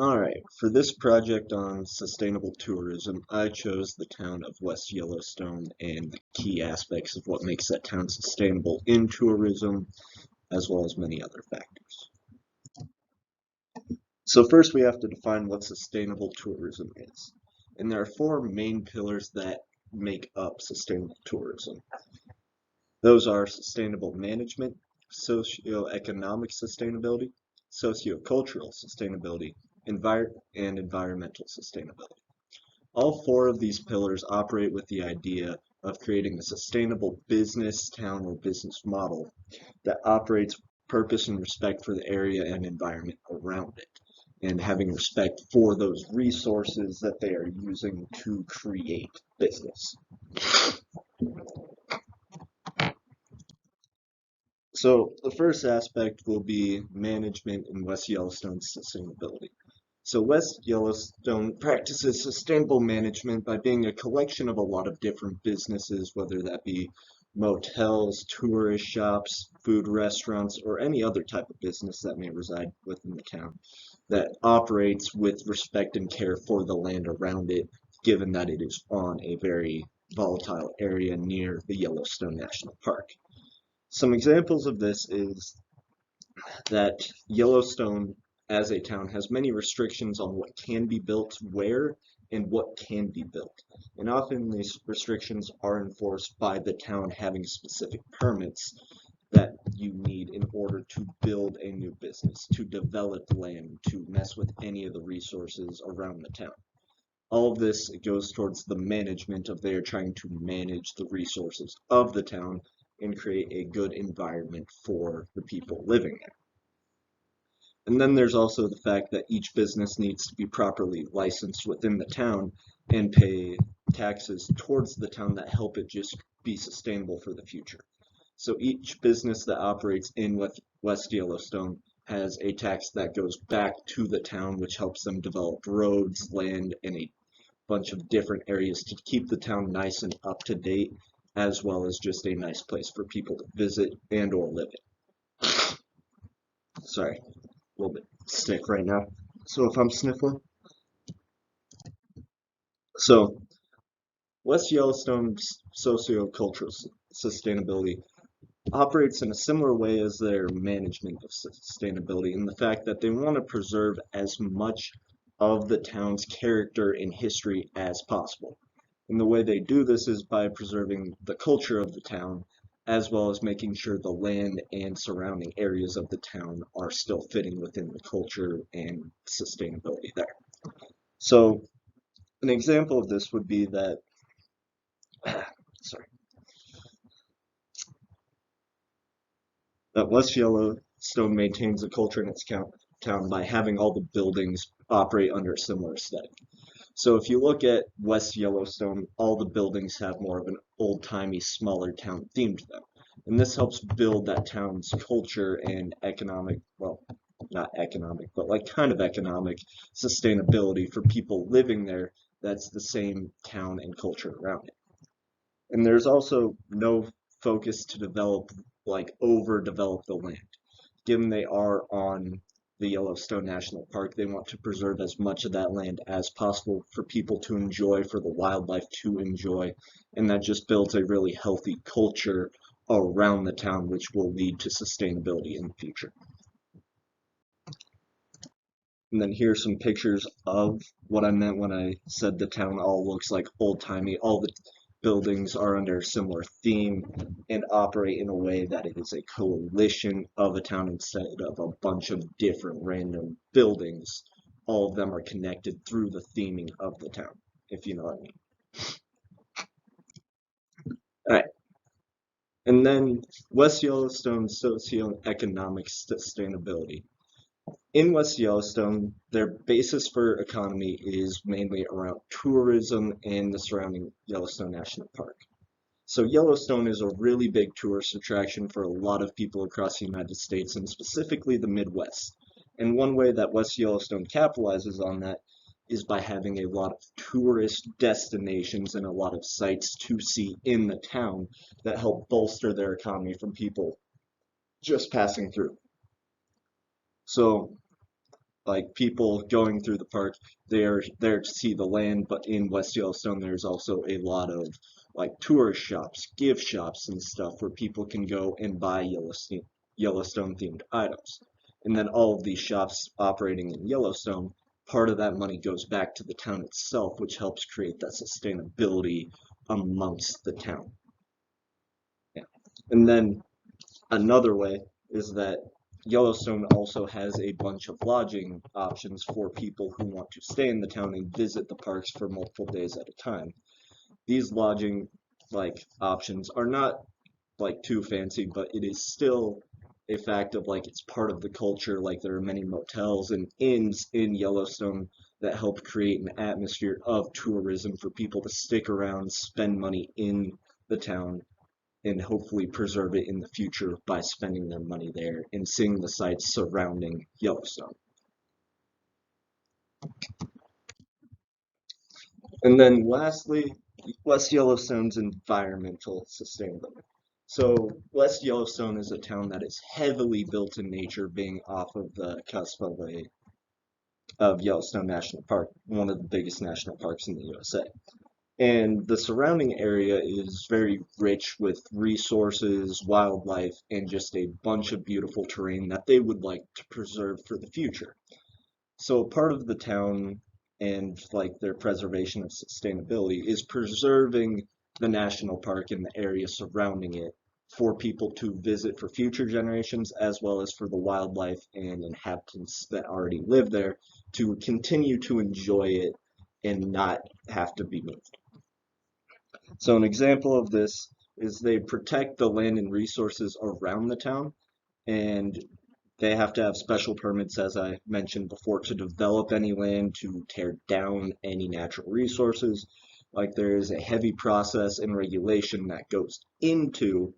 Alright, for this project on sustainable tourism, I chose the town of West Yellowstone and the key aspects of what makes that town sustainable in tourism, as well as many other factors. So first we have to define what sustainable tourism is. And there are four main pillars that make up sustainable tourism. Those are sustainable management, socioeconomic sustainability, sociocultural sustainability, and environmental sustainability. All four of these pillars operate with the idea of creating a sustainable business, town, or business model that operates purpose and respect for the area and environment around it, and having respect for those resources that they are using to create business. So the first aspect will be management in West Yellowstone sustainability. So West Yellowstone practices sustainable management by being a collection of a lot of different businesses, whether that be motels, tourist shops, food restaurants, or any other type of business that may reside within the town that operates with respect and care for the land around it, given that it is on a very volatile area near the Yellowstone National Park. Some examples of this is that Yellowstone as a town has many restrictions on what can be built where and what can be built. And often these restrictions are enforced by the town having specific permits that you need in order to build a new business, to develop land, to mess with any of the resources around the town. All of this goes towards the management of they're trying to manage the resources of the town and create a good environment for the people living there. And then there's also the fact that each business needs to be properly licensed within the town and pay taxes towards the town that help it just be sustainable for the future. So each business that operates in West Yellowstone has a tax that goes back to the town, which helps them develop roads, land, and a bunch of different areas to keep the town nice and up to date, as well as just a nice place for people to visit and or live in. Sorry, a little bit sick right now. So if I'm sniffling. So West Yellowstone's sociocultural sustainability operates in a similar way as their management of sustainability in the fact that they want to preserve as much of the town's character and history as possible. And the way they do this is by preserving the culture of the town, as well as making sure the land and surrounding areas of the town are still fitting within the culture and sustainability there. So an example of this would be that, sorry, that West Yellowstone maintains the culture in its town by having all the buildings operate under a similar aesthetic. So if you look at West Yellowstone, all the buildings have more of an old-timey, smaller town theme to them. And this helps build that town's culture and economic, well, not economic, but like kind of economic sustainability for people living there that's the same town and culture around it. And there's also no focus to develop, like overdevelop the land. Given they are on the Yellowstone National Park, they want to preserve as much of that land as possible for people to enjoy, for the wildlife to enjoy, and that just builds a really healthy culture around the town, which will lead to sustainability in the future. And then here's some pictures of what I meant when I said the town all looks like old-timey. All the buildings are under a similar theme and operate in a way that it is a coalition of a town instead of a bunch of different random buildings. All of them are connected through the theming of the town, if you know what I mean. All right. And then West Yellowstone socioeconomic sustainability. In West Yellowstone, their basis for economy is mainly around tourism and the surrounding Yellowstone National Park. So Yellowstone is a really big tourist attraction for a lot of people across the United States and specifically the Midwest. And one way that West Yellowstone capitalizes on that is by having a lot of tourist destinations and a lot of sites to see in the town that help bolster their economy from people just passing through. So like people going through the park, they're there to see the land, but in West Yellowstone, there's also a lot of like tourist shops, gift shops and stuff where people can go and buy Yellowstone themed items. And then all of these shops operating in Yellowstone, part of that money goes back to the town itself, which helps create that sustainability amongst the town. Yeah. And then another way is that Yellowstone also has a bunch of lodging options for people who want to stay in the town and visit the parks for multiple days at a time. These lodging options are not like too fancy, but it is still a fact of like it's part of the culture. Like there are many motels and inns in Yellowstone that help create an atmosphere of tourism for people to stick around, spend money in the town, and hopefully preserve it in the future by spending their money there and seeing the sites surrounding Yellowstone. And then lastly, West Yellowstone's environmental sustainability. So West Yellowstone is a town that is heavily built in nature, being off of the cusp of Yellowstone National Park, one of the biggest national parks in the USA. And the surrounding area is very rich with resources, wildlife, and just a bunch of beautiful terrain that they would like to preserve for the future. So part of the town and like their preservation of sustainability is preserving the national park and the area surrounding it for people to visit for future generations, as well as for the wildlife and inhabitants that already live there to continue to enjoy it and not have to be moved. So an example of this is they protect the land and resources around the town, and they have to have special permits, as I mentioned before, to develop any land, to tear down any natural resources. Like there is a heavy process and regulation that goes into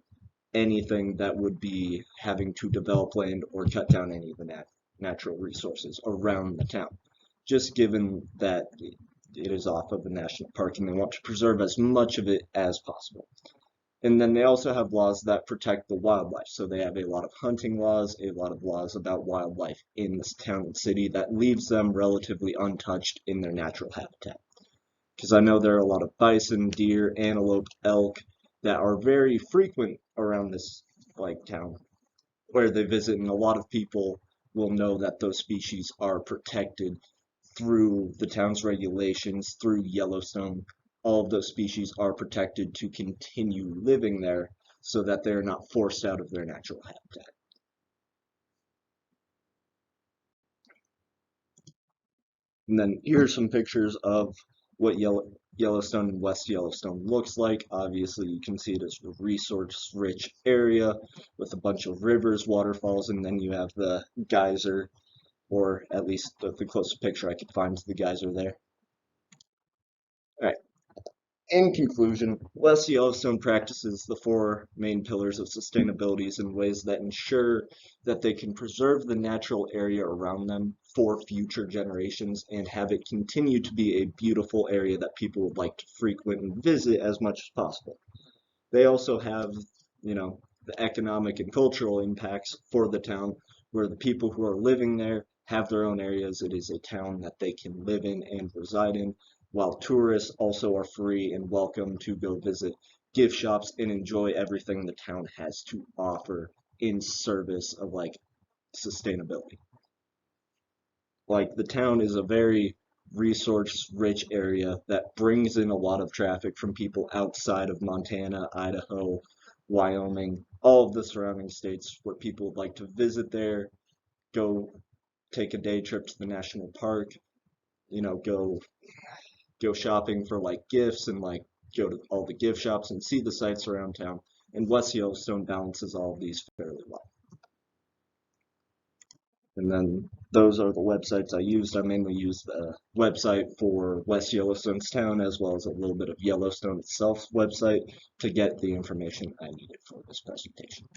anything that would be having to develop land or cut down any of the natural resources around the town. Just given that it is off of a national park and they want to preserve as much of it as possible. And then they also have laws that protect the wildlife. So they have a lot of hunting laws, a lot of laws about wildlife in this town and city that leaves them relatively untouched in their natural habitat. Because I know there are a lot of bison, deer, antelope, elk that are very frequent around this town where they visit, and a lot of people will know that those species are protected through the town's regulations, through Yellowstone. All of those species are protected to continue living there so that they're not forced out of their natural habitat. And then here's some pictures of what Yellowstone and West Yellowstone looks like. Obviously, you can see it as a resource-rich area with a bunch of rivers, waterfalls, and then you have the geyser, or at least the closest picture I could find to the geyser there. All right. In conclusion, West Yellowstone practices the four main pillars of sustainability in ways that ensure that they can preserve the natural area around them for future generations and have it continue to be a beautiful area that people would like to frequent and visit as much as possible. They also have, the economic and cultural impacts for the town where the people who are living there have their own areas. It is a town that they can live in and reside in, while tourists also are free and welcome to go visit gift shops and enjoy everything the town has to offer in service of sustainability. Like the town is a very resource rich area that brings in a lot of traffic from people outside of Montana, Idaho, Wyoming, all of the surrounding states where people would like to visit there, go take a day trip to the national park, go shopping for gifts and go to all the gift shops and see the sights around town. And West Yellowstone balances all of these fairly well. And then those are the websites I used. I mainly used the website for West Yellowstone's town as well as a little bit of Yellowstone itself's website to get the information I needed for this presentation.